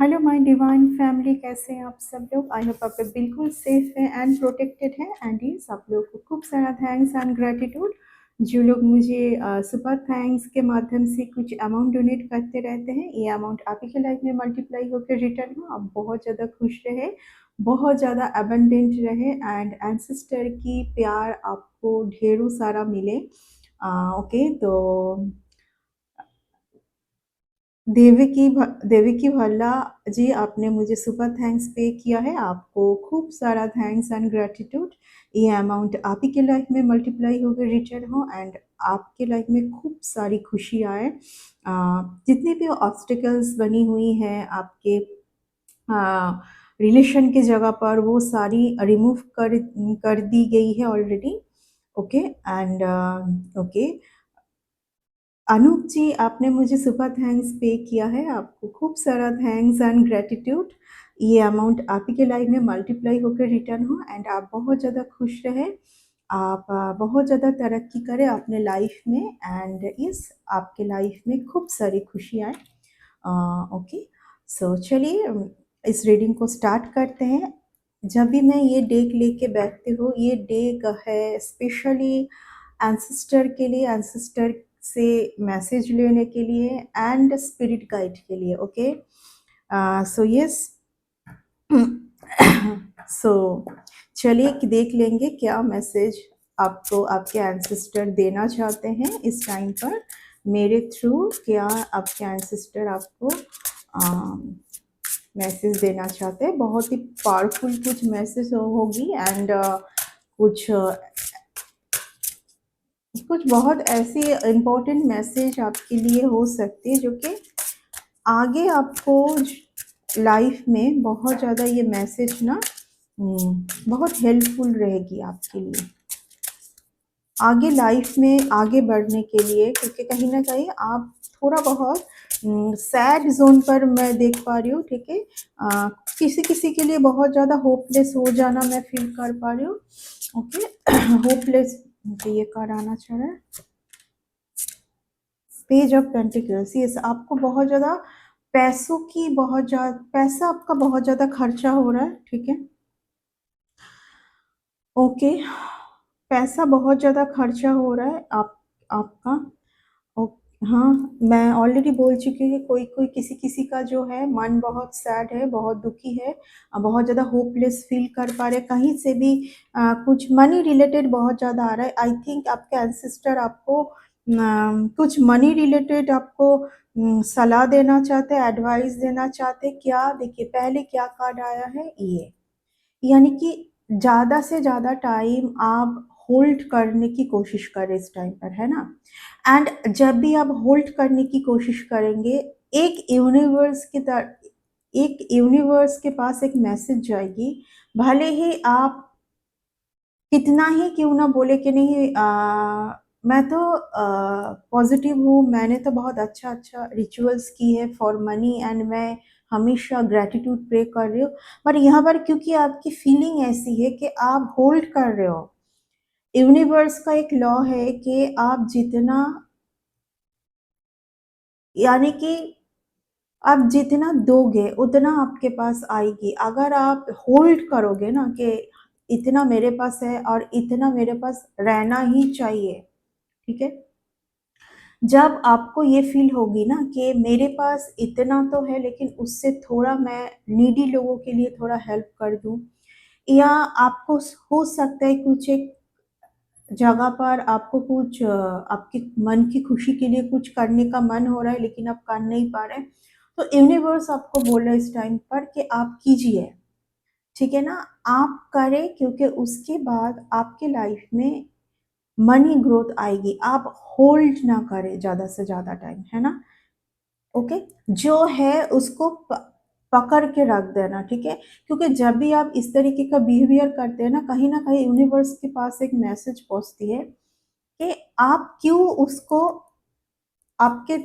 Hello my divine family, कैसे हैं आप सब लोग। आई होप आप लोग बिल्कुल सेफ हैं एंड प्रोटेक्टेड हैं। एंड यस, आप लोग को खूब सारा थैंक्स एंड ग्रेटिट्यूड। जो लोग मुझे सुपर थैंक्स के माध्यम से कुछ अमाउंट डोनेट करते रहते हैं, ये अमाउंट आप ही के लाइफ में मल्टीप्लाई होकर रिटर्न हो। आप बहुत ज़्यादा खुश रहे, बहुत ज़्यादा अबंडेंट रहे एंड एंसेस्टर की प्यार आपको ढेरों सारा मिले। ओके, तो देविकी भल्ला जी, आपने मुझे सुपर थैंक्स पे किया है। आपको खूब सारा थैंक्स एंड ग्रेटिट्यूड। ये अमाउंट आप ही के लाइफ में मल्टीप्लाई होकर रिटर्न हो एंड आपके लाइफ में खूब सारी खुशी आए। जितनी भी ऑब्स्टिकल्स बनी हुई हैं आपके रिलेशन के जगह पर, वो सारी रिमूव कर दी गई है already. Okay and okay, Anoop ji, आपने मुझे सुपर थैंक्स पे किया है। आपको खूब सारा थैंक्स एंड ग्रेटिट्यूड। ये अमाउंट आप ही के लाइफ में मल्टीप्लाई होकर रिटर्न हो एंड आप बहुत ज़्यादा खुश रहे। आप बहुत ज़्यादा तरक्की करें अपने लाइफ में एंड इस आपके लाइफ में खूब सारी खुशी आए। ओके, सो चलिए इस रीडिंग को स्टार्ट करते हैं। जब भी मैं ये डेक लेके बैठती हूँ, ये डेक है स्पेशली एंसेस्टर के लिए, एंसेस्टर से मैसेज लेने के लिए एंड स्पिरिट गाइड के लिए। ओके, सो यस, सो चलिए कि देख लेंगे क्या मैसेज आपको आपके एंसेस्टर देना चाहते हैं इस टाइम पर मेरे थ्रू। क्या आपके एंसेस्टर आपको मैसेज देना चाहते हैं। बहुत ही पावरफुल कुछ मैसेज होगी एंड कुछ कुछ बहुत ऐसी इम्पोर्टेंट मैसेज आपके लिए हो सकती है जो कि आगे आपको लाइफ में बहुत ज़्यादा ये मैसेज ना बहुत हेल्पफुल रहेगी आपके लिए आगे लाइफ में आगे बढ़ने के लिए। क्योंकि कहीं ना कहीं आप थोड़ा बहुत सैड जोन पर मैं देख पा रही हूँ। ठीक है, किसी किसी के लिए बहुत ज़्यादा होपलेस हो जाना मैं फील कर पा रही हूँ। ओके, होपलेस, मुझे ये कार्ड आना चाह रहा है, पेज ऑफ पेंटिकल्स। यस, आपको बहुत ज़्यादा पैसों की बहुत ज़्यादा पैसा आपका बहुत ज़्यादा खर्चा हो रहा है। ठीक है, ओके, पैसा बहुत ज़्यादा खर्चा हो रहा है आपका। ओ, हाँ, मैं ऑलरेडी बोल चुकी हूँ कि कोई कोई किसी किसी का जो है मन बहुत सैड है, बहुत दुखी है, बहुत ज़्यादा होपलेस फील कर पा रहे। कहीं से भी कुछ मनी रिलेटेड बहुत ज़्यादा आ रहा है। आई थिंक आपके एंसेस्टर आपको कुछ मनी रिलेटेड आपको सलाह देना चाहते हैं, एडवाइस देना चाहते हैं। क्या देखिए, पहले क्या कार्ड आया है, ये यानी कि ज़्यादा से ज़्यादा टाइम आप होल्ड करने की कोशिश करें इस टाइम पर, है ना। एंड जब भी आप होल्ड करने की कोशिश करेंगे, एक यूनिवर्स की तरह एक यूनिवर्स के पास एक मैसेज जाएगी। भले ही आप कितना ही क्यों ना बोले कि नहीं, मैं तो पॉजिटिव हूँ, मैंने तो बहुत अच्छा अच्छा रिचुअल्स की है फॉर मनी एंड मैं हमेशा ग्रेटिट्यूड प्रे कर रही हूँ। पर यहाँ पर क्योंकि आपकी फीलिंग ऐसी है कि आप होल्ड कर रहे हो, यूनिवर्स का एक लॉ है कि आप जितना, यानी कि आप जितना दोगे उतना आपके पास आएगी। अगर आप होल्ड करोगे ना कि इतना मेरे पास है और इतना मेरे पास रहना ही चाहिए, ठीक है, जब आपको ये फील होगी ना कि मेरे पास इतना तो है लेकिन उससे थोड़ा मैं नीडी लोगों के लिए थोड़ा हेल्प कर दूं, या आपको हो सकता है कुछ एक जगह पर आपको कुछ आपके मन की खुशी के लिए कुछ करने का मन हो रहा है लेकिन आप कर नहीं पा रहे, तो यूनिवर्स आपको बोल रहा है इस टाइम पर कि आप कीजिए। ठीक है ना, आप करें, क्योंकि उसके बाद आपके लाइफ में मनी ग्रोथ आएगी। आप होल्ड ना करें ज़्यादा से ज़्यादा टाइम, है ना। ओके, जो है उसको पकड़ के रख देना, ठीक है। क्योंकि जब भी आप इस तरीके का बिहेवियर करते हैं ना कहीं यूनिवर्स के पास एक मैसेज पहुंचती है कि आप क्यों उसको आपके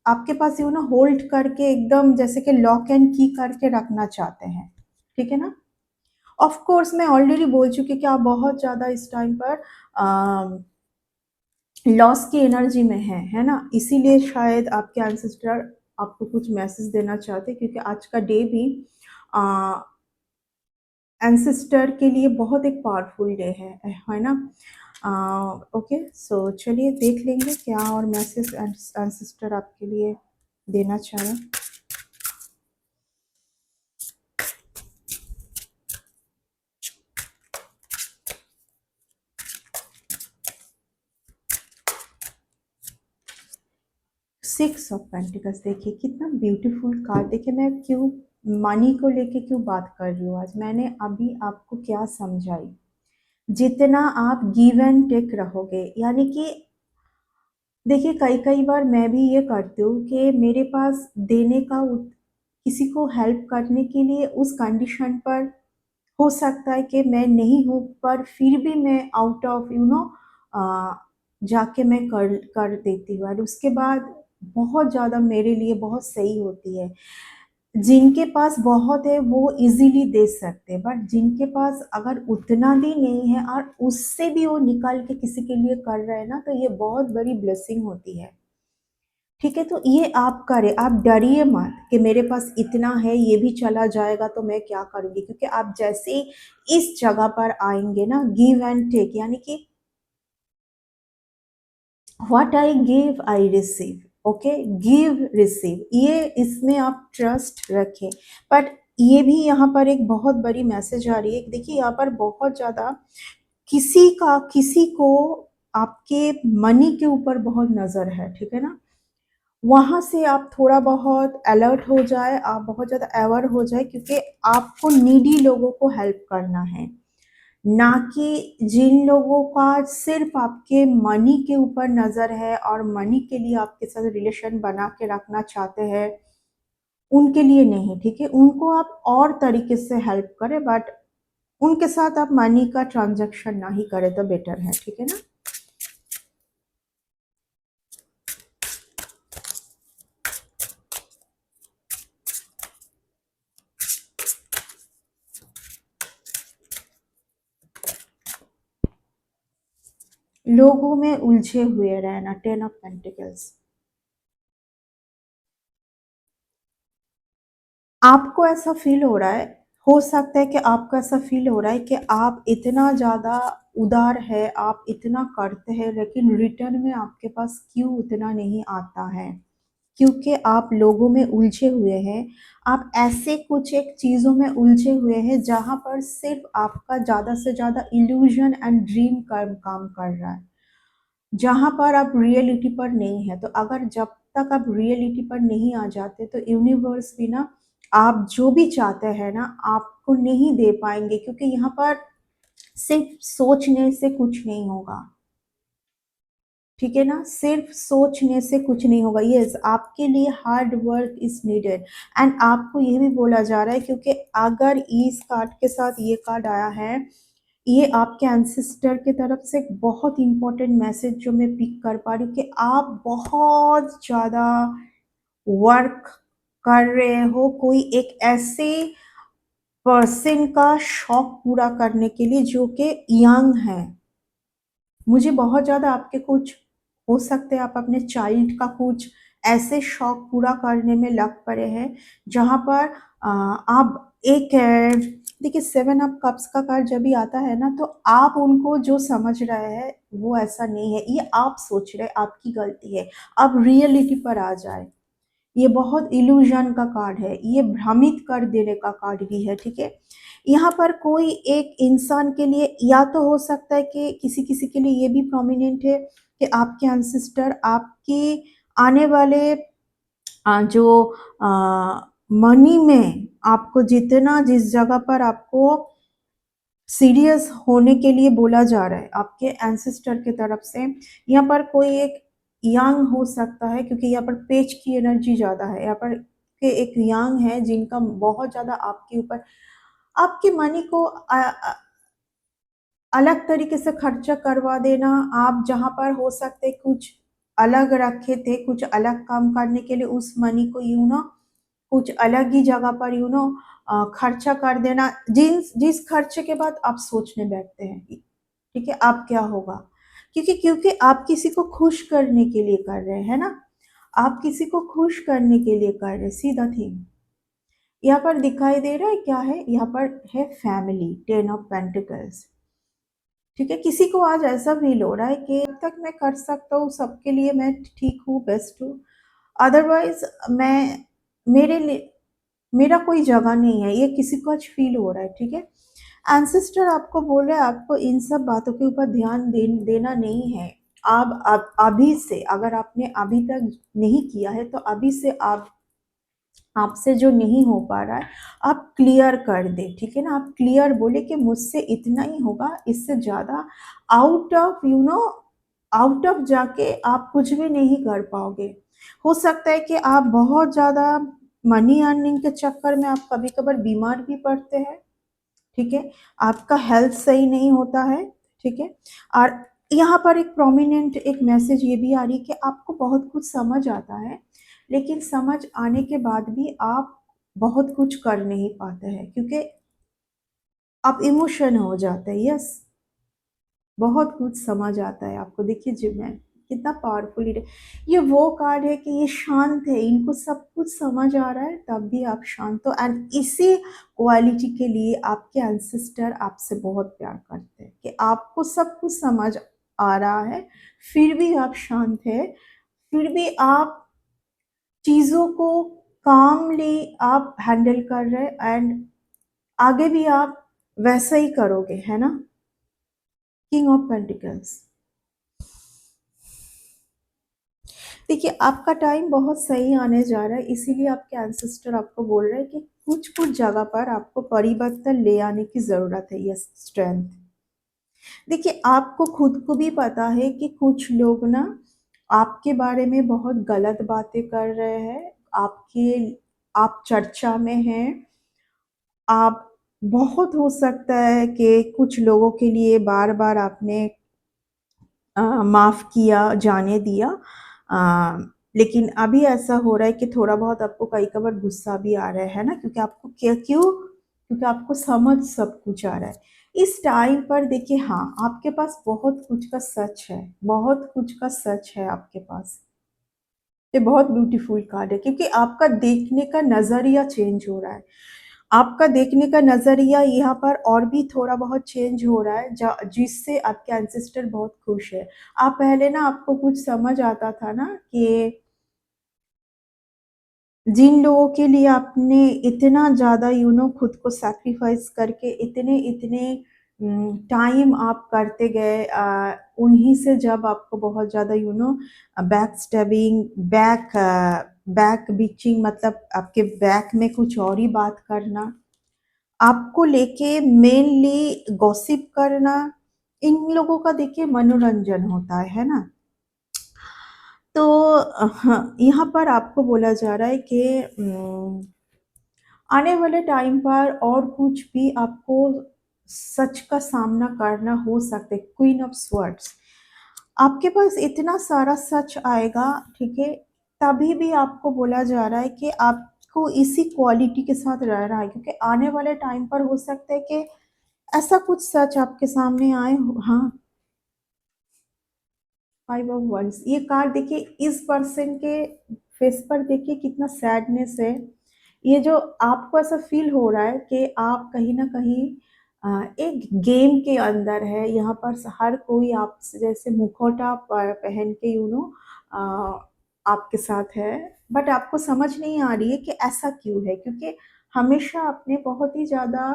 आपके पास यूँ ना होल्ड करके एकदम जैसे कि लॉक एंड की करके रखना चाहते हैं। ठीक है ना। ऑफ कोर्स मैं ऑलरेडी बोल चुकी कि आप बहुत ज़्यादा इस टाइम पर लॉस की एनर्जी में है ना। इसीलिए शायद आपके एंसेस्टर आपको कुछ मैसेज देना चाहते हैं, क्योंकि आज का डे भी एंसेस्टर के लिए बहुत एक पावरफुल डे है ना? ओके, सो चलिए देख लेंगे क्या और मैसेज एंसेस्टर आपके लिए देना चाह रहे हैं। 6 ऑफ पेंटिकल्स, देखिए कितना ब्यूटीफुल कार्ड। देखिए मैं क्यों मनी को लेके क्यों बात कर रही हूँ आज, मैंने अभी आपको क्या समझाई। जितना आप गिव एंड टेक रहोगे, यानी कि देखिए कई कई बार मैं भी ये करती हूँ कि मेरे पास देने का किसी को हेल्प करने के लिए उस कंडीशन पर हो सकता है कि मैं नहीं हूँ, पर फिर भी मैं आउट ऑफ जाके मैं कर कर देती हूँ, और उसके बाद बहुत ज़्यादा मेरे लिए बहुत सही होती है। जिनके पास बहुत है वो इजीली दे सकते हैं, बट जिनके पास अगर उतना भी नहीं है और उससे भी वो निकाल के किसी के लिए कर रहे हैं ना, तो ये बहुत बड़ी ब्लेसिंग होती है। ठीक है, तो ये आप करें, आप डरिए मत कि मेरे पास इतना है ये भी चला जाएगा तो मैं क्या करूँगी, क्योंकि आप जैसे ही इस जगह पर आएँगे ना, गिव एंड टेक, यानी कि what I give I receive. Okay, give receive, ये इसमें आप ट्रस्ट रखें। बट ये भी यहाँ पर एक बहुत बड़ी मैसेज आ रही है। देखिए यहाँ पर बहुत ज़्यादा किसी को आपके मनी के ऊपर बहुत नज़र है, ठीक है ना? वहाँ से आप थोड़ा बहुत अलर्ट हो जाए, आप बहुत ज़्यादा अवेयर हो जाए, क्योंकि आपको नीडी लोगों को हेल्प करना है, ना कि जिन लोगों का सिर्फ आपके मनी के ऊपर नज़र है और मनी के लिए आपके साथ रिलेशन बना के रखना चाहते हैं, उनके लिए नहीं, ठीक है? उनको आप और तरीके से हेल्प करें, बट उनके साथ आप मनी का ट्रांजैक्शन ना ही करें तो बेटर है, ठीक है ना? लोगों में उलझे हुए रहना, 10 ऑफ पेंटिकल्स। आपको ऐसा फ़ील हो रहा है, हो सकता है कि आपको ऐसा फ़ील हो रहा है कि आप इतना ज़्यादा उदार है, आप इतना करते हैं, लेकिन रिटर्न में आपके पास क्यों उतना नहीं आता है? क्योंकि आप लोगों में उलझे हुए हैं, आप ऐसे कुछ एक चीज़ों में उलझे हुए हैं जहाँ पर सिर्फ़ आपका ज़्यादा से ज़्यादा इल्यूज़न एंड ड्रीम काम कर रहा है। जहाँ पर आप रियलिटी पर नहीं है, तो अगर जब तक आप रियलिटी पर नहीं आ जाते, तो यूनिवर्स भी ना आप जो भी चाहते हैं ना आपको नहीं दे पाएंगे, क्योंकि यहाँ पर सिर्फ सोचने से कुछ नहीं होगा, ठीक है ना? सिर्फ सोचने से कुछ नहीं होगा। यस, आपके लिए hard work is needed, and आपको ये भी बोला जा रहा है, क्योंकि अगर इस कार्ड के साथ ये कार्ड आया है, ये आपके एंसेस्टर की तरफ से एक बहुत इंपॉर्टेंट मैसेज जो मैं पिक कर पा रही हूँ कि आप बहुत ज़्यादा वर्क कर रहे हो कोई एक ऐसे पर्सन का शौक पूरा करने के लिए जो कि यंग है। मुझे बहुत ज़्यादा आपके कुछ हो सकते हैं, आप अपने चाइल्ड का कुछ ऐसे शौक पूरा करने में लग पड़े हैं, जहाँ पर आप एक देखिए 7 ऑफ कप्स का कार्ड जब भी आता है ना, तो आप उनको जो समझ रहे हैं वो ऐसा नहीं है, ये आप सोच रहे हैं, आपकी गलती है। अब रियलिटी पर आ जाए, ये बहुत इल्यूजन का कार्ड है, ये भ्रमित कर देने का कार्ड भी है, ठीक है? यहाँ पर कोई एक इंसान के लिए, या तो हो सकता है कि किसी-किसी के लिए ये भी प्रोमिनेंट है कि आपके एंसेस्टर आपके आने वाले जो मनी में आपको जितना जिस जगह पर आपको सीरियस होने के लिए बोला जा रहा है आपके एंसेस्टर की तरफ से, यहाँ पर कोई एक यंग हो सकता है, क्योंकि यहाँ पर पेज की एनर्जी ज़्यादा है, यहाँ पर के एक यंग है जिनका बहुत ज़्यादा आपके ऊपर आपके मनी को अलग तरीके से खर्चा करवा देना। आप जहाँ पर हो सकते कुछ अलग रखे थे, कुछ अलग काम करने के लिए, उस मनी को कुछ अलग ही जगह पर खर्चा कर देना, जिस खर्चे के बाद आप सोचने बैठते हैं कि ठीक है अब क्या होगा, क्योंकि क्योंकि आप किसी को खुश करने के लिए कर रहे हैं ना, आप किसी को खुश करने के लिए कर रहे, सीधा थिंग। यहाँ पर दिखाई दे रहा है क्या है, यहाँ पर है फैमिली, 10 ऑफ पेंटिकल्स। ठीक है, किसी को आज ऐसा फील हो रहा है कि अब तक मैं कर सकता हूँ सबके लिए, मैं ठीक हूँ, बेस्ट हूँ, अदरवाइज मैं, मेरे लिए मेरा कोई जगह नहीं है, ये किसी को आज फील हो रहा है। ठीक है, एंसेस्टर आपको बोल रहे हैं आपको इन सब बातों के ऊपर ध्यान देना नहीं है। आप अभी से, अगर आपने अभी तक नहीं किया है तो अभी से आप, आपसे जो नहीं हो पा रहा है आप क्लियर कर दे। ठीक है ना, आप क्लियर बोले कि मुझसे इतना ही होगा, इससे ज़्यादा आउट ऑफ आउट ऑफ जाके आप कुछ भी नहीं कर पाओगे। हो सकता है कि आप बहुत ज़्यादा मनी अर्निंग के चक्कर में आप कभी कभार बीमार भी पड़ते हैं। ठीक है, आपका हेल्थ सही नहीं होता है। ठीक है, और यहाँ पर एक प्रोमिनेंट एक मैसेज ये भी आ रही है कि आपको बहुत कुछ समझ आता है, लेकिन समझ आने के बाद भी आप बहुत कुछ कर नहीं पाते हैं, क्योंकि आप इमोशन हो जाते हैं। यस, बहुत कुछ समझ आता है आपको। देखिए जी, मैं कितना पावरफुल ये वो कार्ड है कि ये शांत है, इनको सब कुछ समझ आ रहा है तब भी आप शांत हो, एंड इसी क्वालिटी के लिए आपके एंसेस्टर आपसे बहुत प्यार करते हैं कि आपको सब कुछ समझ आ रहा है, फिर भी आप शांत है, फिर भी आप चीज़ों को कामली आप हैंडल कर रहे, एंड आगे भी आप वैसा ही करोगे, है ना। किंग ऑफ पेंटिकल्स, देखिए आपका टाइम बहुत सही आने जा रहा है, इसीलिए आपके एंसेस्टर आपको बोल रहे हैं कि कुछ कुछ जगह पर आपको परिवर्तन ले आने की ज़रूरत है। Yes, strength. देखिए आपको खुद को भी पता है कि कुछ लोग ना आपके बारे में बहुत गलत बातें कर रहे हैं, आपके, आप चर्चा में हैं, आप, बहुत हो सकता है कि कुछ लोगों के लिए बार बार आपने माफ़ किया, जाने दिया, लेकिन अभी ऐसा हो रहा है कि थोड़ा बहुत आपको कई कबार गुस्सा भी आ रहा है ना, क्योंकि आपको क्यों, क्योंकि आपको समझ सब कुछ आ रहा है इस टाइम पर। देखिए हाँ, आपके पास बहुत कुछ का सच है, बहुत कुछ का सच है आपके पास। ये बहुत ब्यूटीफुल कार्ड है, क्योंकि आपका देखने का नज़रिया चेंज हो रहा है, आपका देखने का नज़रिया यहाँ पर और भी थोड़ा बहुत चेंज हो रहा है, जिससे आपके एंसेस्टर बहुत खुश है। आप पहले ना, आपको कुछ समझ आता था ना कि जिन लोगों के लिए आपने इतना ज़्यादा खुद को सैक्रिफाइस करके इतने इतने टाइम आप करते गए, उन्हीं से जब आपको बहुत ज़्यादा बैक स्टैबिंग, बैक बिचिंग, मतलब आपके बैक में कुछ और ही बात करना, आपको लेके मेनली गॉसिप करना, इन लोगों का देखिए मनोरंजन होता है ना। तो हाँ, यहाँ पर आपको बोला जा रहा है कि आने वाले टाइम पर और कुछ भी आपको सच का सामना करना हो सकता है। क्वीन ऑफ स्वर्ड्स, आपके पास इतना सारा सच आएगा। ठीक है, तभी भी आपको बोला जा रहा है कि आपको इसी क्वालिटी के साथ रहना है, क्योंकि आने वाले टाइम पर हो सकता है कि ऐसा कुछ सच आपके सामने आए। हाँ, 5 ऑफ वंस, ये कार्ड देखिए इस पर्सन के फेस पर देखिए कितना सैडनेस है। ये जो आपको ऐसा फील हो रहा है कि आप कहीं ना कहीं एक गेम के अंदर है। यहाँ पर हर कोई आप जैसे मुखौटा पहन के आपके साथ है, बट आपको समझ नहीं आ रही है कि ऐसा क्यों है, क्योंकि हमेशा आपने बहुत ही ज़्यादा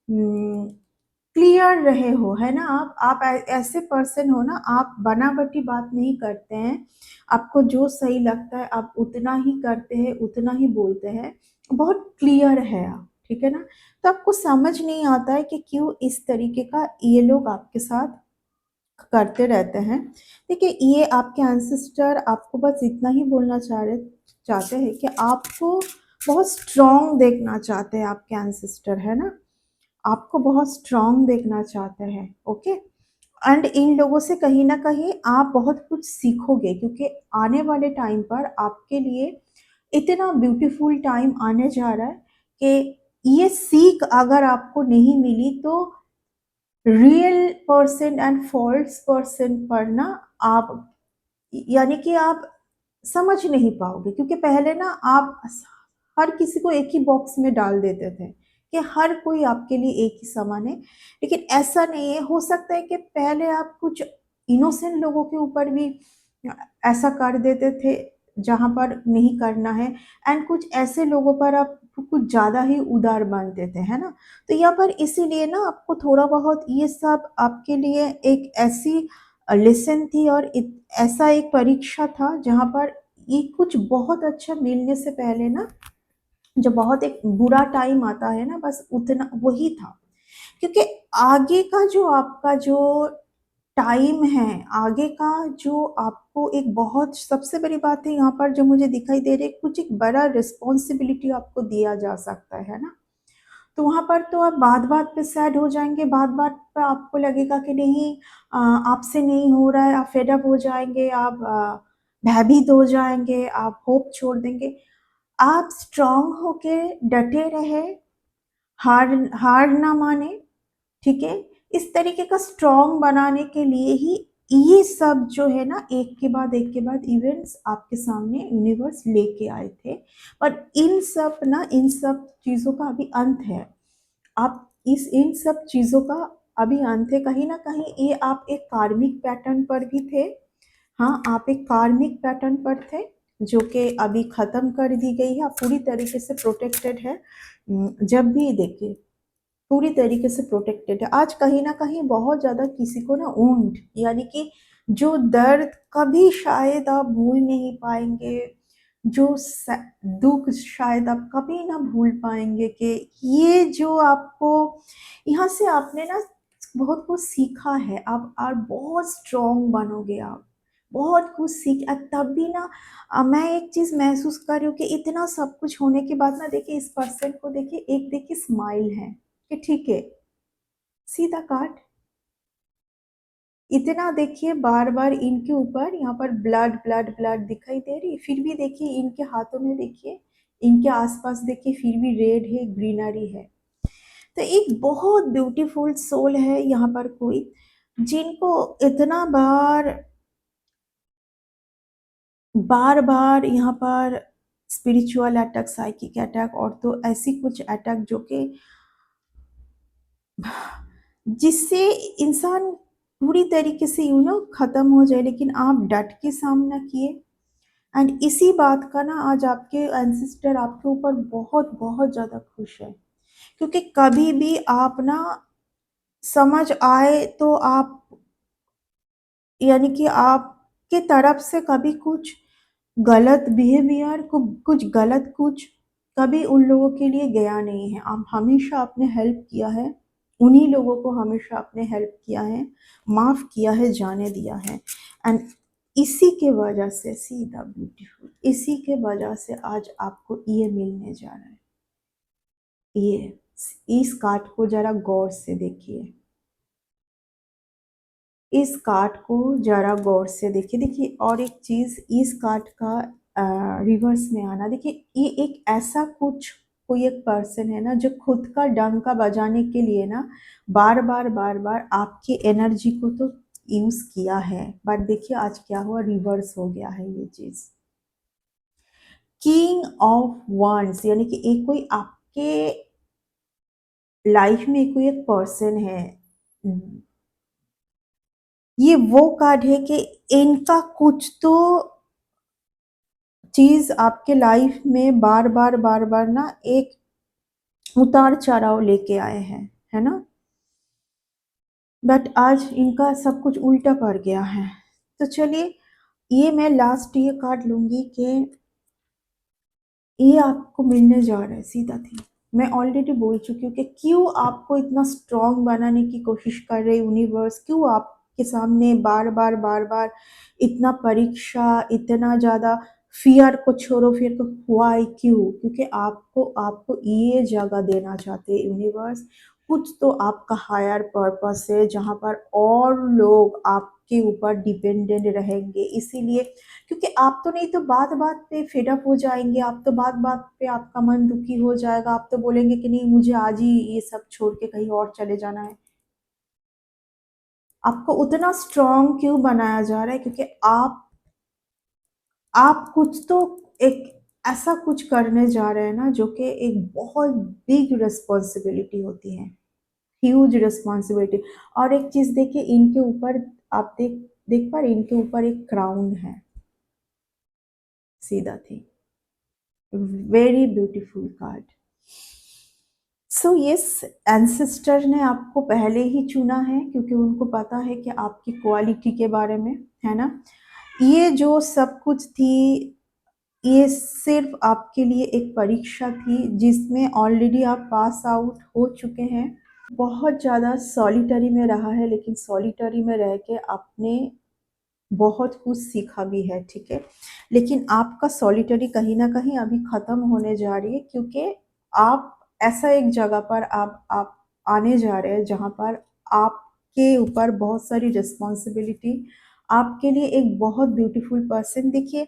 क्लियर रहे हो, है ना। आप ऐसे पर्सन हो ना, आप बनावटी बात नहीं करते हैं, आपको जो सही लगता है आप उतना ही करते हैं, उतना ही बोलते हैं, बहुत क्लियर है आप। ठीक है ना, तो आपको समझ नहीं आता है कि क्यों इस तरीके का ये लोग आपके साथ करते रहते हैं। देखिए ये आपके एंसेस्टर आपको बस इतना ही बोलना चाहते हैं कि आपको बहुत स्ट्रॉन्ग देखना चाहते हैं, आपके एंसेस्टर, है ना, आपको बहुत स्ट्रॉन्ग देखना चाहते हैं। ओके, एंड इन लोगों से कहीं ना कहीं आप बहुत कुछ सीखोगे, क्योंकि आने वाले टाइम पर आपके लिए इतना ब्यूटीफुल टाइम आने जा रहा है कि ये सीख अगर आपको नहीं मिली तो real person and false person पर ना आप, यानी कि आप समझ नहीं पाओगे, क्योंकि पहले ना आप हर किसी को एक ही बॉक्स में डाल देते थे कि हर कोई आपके लिए एक ही समान है। लेकिन ऐसा नहीं है, हो सकता है कि पहले आप कुछ इनोसेंट लोगों के ऊपर भी ऐसा कर देते थे जहाँ पर नहीं करना है, एंड कुछ ऐसे लोगों पर आप कुछ ज़्यादा ही उदार बनते थे, है ना? तो यहाँ पर इसीलिए ना आपको थोड़ा बहुत ये सब आपके लिए एक ऐसी लेसन थी, और ऐसा एक परीक्षा था जहाँ पर ये कुछ बहुत अच्छा मिलने से पहले ना, जो बहुत एक बुरा टाइम आता है ना, बस उतना वही था। क्योंकि आगे का जो आपका जो टाइम है, आगे का जो आपको एक बहुत सबसे बड़ी बात है यहाँ पर जो मुझे दिखाई दे रही है, कुछ एक बड़ा रिस्पॉन्सिबिलिटी आपको दिया जा सकता है ना? तो वहाँ पर तो आप बात-बात पे सैड हो जाएँगे, बात-बात पे आपको लगेगा कि नहीं, आपसे नहीं हो रहा है, आप फेड अप हो जाएँगे, आप भयभीत हो जाएँगे, आप होप छोड़ देंगे। आप स्ट्रॉन्ग होके डटे रहे, हार हार ना माने, ठीक है? इस तरीके का स्ट्रॉन्ग बनाने के लिए ही ये सब जो है ना, एक के बाद इवेंट्स आपके सामने यूनिवर्स लेके आए थे। पर इन सब चीज़ों का अभी अंत है। आप इस इन सब चीज़ों का अभी अंत है। कहीं न कहीं ये आप एक कार्मिक पैटर्न पर भी थे। हाँ, आप एक कार्मिक पैटर्न पर थे, जो कि अभी ख़त्म कर दी गई है। आप पूरी तरीके से प्रोटेक्टेड है। जब भी देखिए, पूरी तरीके से प्रोटेक्टेड है। आज कहीं न कहीं बहुत ज़्यादा किसी को ना ऊंट, यानी कि जो दर्द कभी शायद आप भूल नहीं पाएँगे, जो स दुःख शायद आप कभी ना भूल पाएँगे, कि ये जो आपको यहाँ से आपने ना बहुत कुछ सीखा है। आप और बहुत स्ट्रॉन्ग बनोगे आप। बहुत कुछ तब भी ना मैं एक चीज़ महसूस कर रही हूँ कि इतना सब कुछ होने के बाद ना, देखिए इस पर्सन को देखिए, एक देखिए स्माइल है कि ठीक है, सीधा काट। इतना देखिए बार-बार इनके ऊपर यहाँ पर ब्लड, ब्लड, ब्लड दिखाई दे रही है, फिर भी देखिए इनके हाथों में देखिए, इनके आस-पास देखिए फिर भी रेड है, ग्रीनरी है। तो एक बहुत ब्यूटीफुल सोल है यहाँ पर कोई, जिनको इतना बार-बार यहाँ पर स्पिरिचुअल अटैक, साइकिक अटैक, और तो ऐसी कुछ अटैक जो कि जिससे इंसान पूरी तरीके से खत्म हो जाए, लेकिन आप डट के सामना किए। एंड इसी बात का ना आज आपके एंसेस्टर आपके ऊपर बहुत बहुत ज़्यादा खुश है, क्योंकि कभी भी आप ना समझ आए तो आप, यानी कि आपके तरफ से कभी कुछ गलत बिहेवियर, कुछ गलत कुछ कभी उन लोगों के लिए गया नहीं है। आप हमेशा आपने हेल्प किया है, उन्हीं लोगों को हमेशा आपने हेल्प किया है, माफ़ किया है, जाने दिया है। एंड इसी के वजह से, सीधा ब्यूटीफुल, इसी के वजह से आज आपको ये मिलने जा रहा है। ये इस कार्ड को ज़रा गौर से देखिए। इस कार्ड को ज़रा गौर से देखिए। देखिए और एक चीज़, इस कार्ड का रिवर्स में आना, देखिए ये एक ऐसा कुछ कोई एक पर्सन है ना, जो खुद का डंका बजाने के लिए ना बार-बार आपकी एनर्जी को तो यूज़ किया है, बट देखिए आज क्या हुआ, रिवर्स हो गया है ये चीज़। किंग ऑफ वांड्स, यानी कि एक कोई आपके लाइफ में कोई एक पर्सन है। ये वो कार्ड है कि इनका कुछ तो चीज़ आपके लाइफ में बार-बार ना एक उतार-चढ़ाव लेके आए हैं, है ना? बट आज इनका सब कुछ उल्टा पड़ गया है। तो चलिए, ये मैं लास्ट ये कार्ड लूँगी कि ये आपको मिलने जा रहा है, सीधा थी। मैं ऑलरेडी बोल चुकी हूँ कि क्यों आपको इतना स्ट्रॉन्ग बनाने की कोशिश कर रहे यूनिवर्स, क्यों आपके सामने बार-बार इतना परीक्षा, इतना ज़्यादा फ़ियर को छोड़ो, फ़ियर को व्हाई क्यों? क्योंकि आपको आपको ये जगह देना चाहते हैं यूनिवर्स, कुछ तो आपका हायर पर्पस है, जहाँ पर और लोग आपके ऊपर डिपेंडेंट रहेंगे। इसीलिए, क्योंकि आप तो नहीं तो बात-बात पे फेड अप हो जाएँगे, आप तो बात-बात पे आपका मन दुखी हो जाएगा, आप तो बोलेंगे कि नहीं, मुझे आज ही ये सब छोड़ के कहीं और चले जाना है। आपको उतना स्ट्रॉन्ग क्यों बनाया जा रहा है? क्योंकि आप कुछ तो एक ऐसा कुछ करने जा रहे हैं ना जो कि एक बहुत बिग रिस्पॉन्सिबिलिटी होती है, ह्यूज रिस्पॉन्सिबिलिटी। और एक चीज देखिए, इनके ऊपर आप देख देख पा रहे, इनके ऊपर एक क्राउन है, सीधा थी। Very beautiful card. So yes, ancestor ने आपको पहले ही चुना है क्योंकि उनको पता है कि आपकी क्वालिटी के बारे में, है ना। ये जो सब कुछ थी, ये सिर्फ आपके लिए एक परीक्षा थी जिसमें ऑलरेडी आप पास आउट हो चुके हैं। बहुत ज़्यादा सॉलिटरी में रहा है, लेकिन सॉलिटरी में रह के आपने बहुत कुछ सीखा भी है, ठीक है। लेकिन आपका सॉलिटरी कहीं ना कहीं अभी ख़त्म होने जा रही है, क्योंकि आप ऐसा एक जगह पर आप आने जा रहे हैं जहाँ पर आपके ऊपर बहुत सारी रिस्पॉन्सिबिलिटी, आपके लिए एक बहुत ब्यूटीफुल पर्सन। देखिए,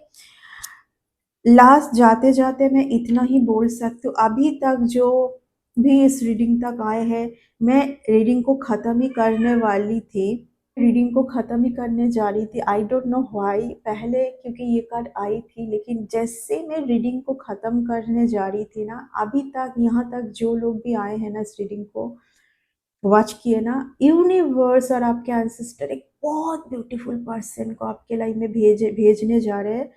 लास्ट जाते जाते मैं इतना ही बोल सकती हूँ, अभी तक जो भी इस रीडिंग तक आए हैं, मैं रीडिंग को ख़त्म ही करने वाली थी, रीडिंग को ख़त्म ही करने जा रही थी। आई डोंट नो व्हाई, पहले क्योंकि ये कार्ड आई थी, लेकिन जैसे मैं रीडिंग को ख़त्म करने जा रही थी ना, अभी तक यहाँ तक जो लोग भी आए हैं ना इस रीडिंग को वॉच किए ना, यूनिवर्स और आपके एंसेस्टर एक बहुत ब्यूटीफुल पर्सन को आपके लाइफ में भेजने जा रहे हैं।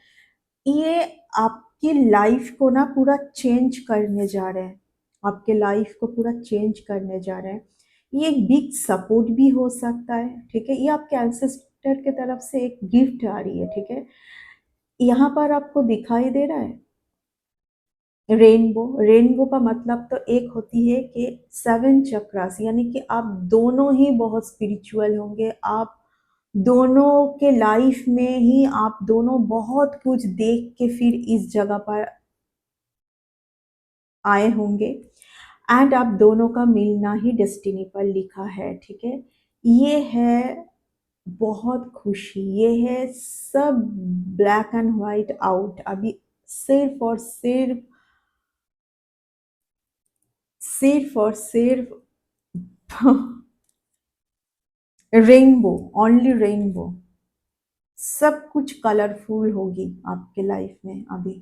ये आपकी लाइफ को ना पूरा चेंज करने जा रहे हैं, आपके लाइफ को पूरा चेंज करने जा रहे हैं। ये एक बिग सपोर्ट भी हो सकता है, ठीक है। ये आपके एंसेस्टर की तरफ से एक गिफ्ट आ रही है, ठीक है। यहाँ पर आपको दिखाई दे रहा है रेनबो। रेनबो का मतलब तो एक होती है कि 7 चक्रास, यानी कि आप दोनों ही बहुत स्पिरिचुअल होंगे, आप दोनों के लाइफ में ही आप दोनों बहुत कुछ देख के फिर इस जगह पर आए होंगे, एंड आप दोनों का मिलना ही डेस्टिनी पर लिखा है, ठीक है। ये है बहुत खुशी, ये है सब ब्लैक एंड व्हाइट आउट, अभी सिर्फ और सिर्फ सिर्फ और सिर्फ रेनबो, ओनली रेनबो। सब कुछ कलरफुल होगी आपके लाइफ में अभी।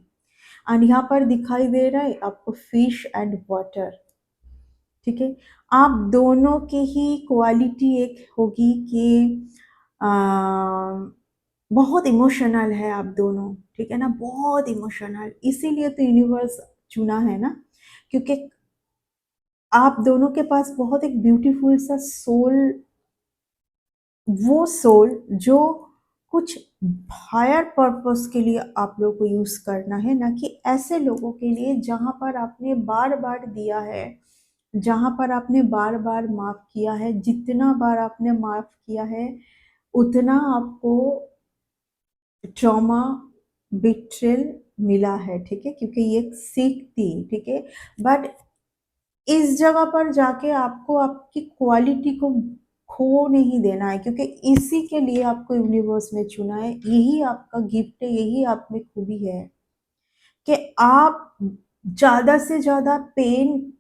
एंड यहाँ पर दिखाई दे रहा है आपको फिश एंड वाटर, ठीक है। आप दोनों की ही क्वालिटी एक होगी कि आ, बहुत इमोशनल है आप दोनों, ठीक है ना, बहुत इमोशनल। इसीलिए तो यूनिवर्स चुना है ना, क्योंकि आप दोनों के पास बहुत एक ब्यूटीफुल सा सोल, वो सोल जो कुछ हायर पर्पस के लिए आप लोग को यूज करना है, ना कि ऐसे लोगों के लिए जहां पर आपने बार बार दिया है, जहां पर आपने बार बार माफ किया है। जितना बार आपने माफ किया है उतना आपको ट्रॉमा, बिट्रेल मिला है, ठीक है, क्योंकि ये एक सीख थी, ठीक है। बट इस जगह पर जाके आपको आपकी क्वालिटी को खो नहीं देना है, क्योंकि इसी के लिए आपको यूनिवर्स ने चुना है। यही आपका गिफ्ट है, यही आप में खूबी है कि आप ज्यादा से ज्यादा पेन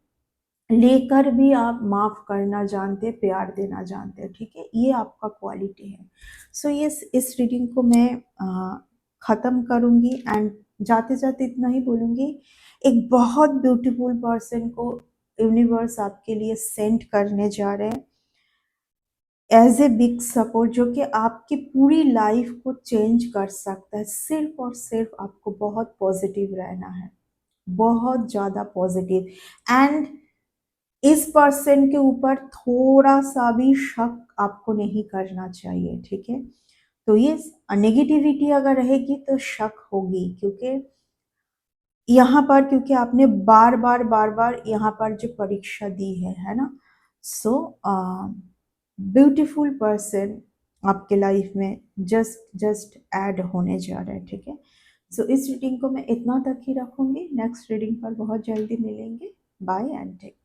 लेकर भी आप माफ करना जानते, प्यार देना जानते, ठीक है। ये आपका क्वालिटी है। सो ये इस रीडिंग को मैं खत्म करूंगी, एंड जाते जाते इतना ही बोलूंगी, एक बहुत ब्यूटीफुल पर्सन को यूनिवर्स आपके लिए सेंड करने जा रहे हैं एज ए बिग सपोर्ट, जो कि आपकी पूरी लाइफ को चेंज कर सकता है। सिर्फ और सिर्फ आपको बहुत पॉजिटिव रहना है, बहुत ज़्यादा पॉजिटिव। एंड इस पर्सन के ऊपर थोड़ा सा भी शक आपको नहीं करना चाहिए, ठीक है। तो ये नेगेटिविटी अगर रहेगी तो शक होगी, क्योंकि यहाँ पर क्योंकि आपने बार बार बार बार यहाँ पर जो परीक्षा दी है ना। सो ब्यूटीफुल पर्सन आपके लाइफ में जस्ट जस्ट ऐड होने जा रहा है, ठीक है। सो इस रीडिंग को मैं इतना तक ही रखूंगी, नेक्स्ट रीडिंग पर बहुत जल्दी मिलेंगे। Bye and take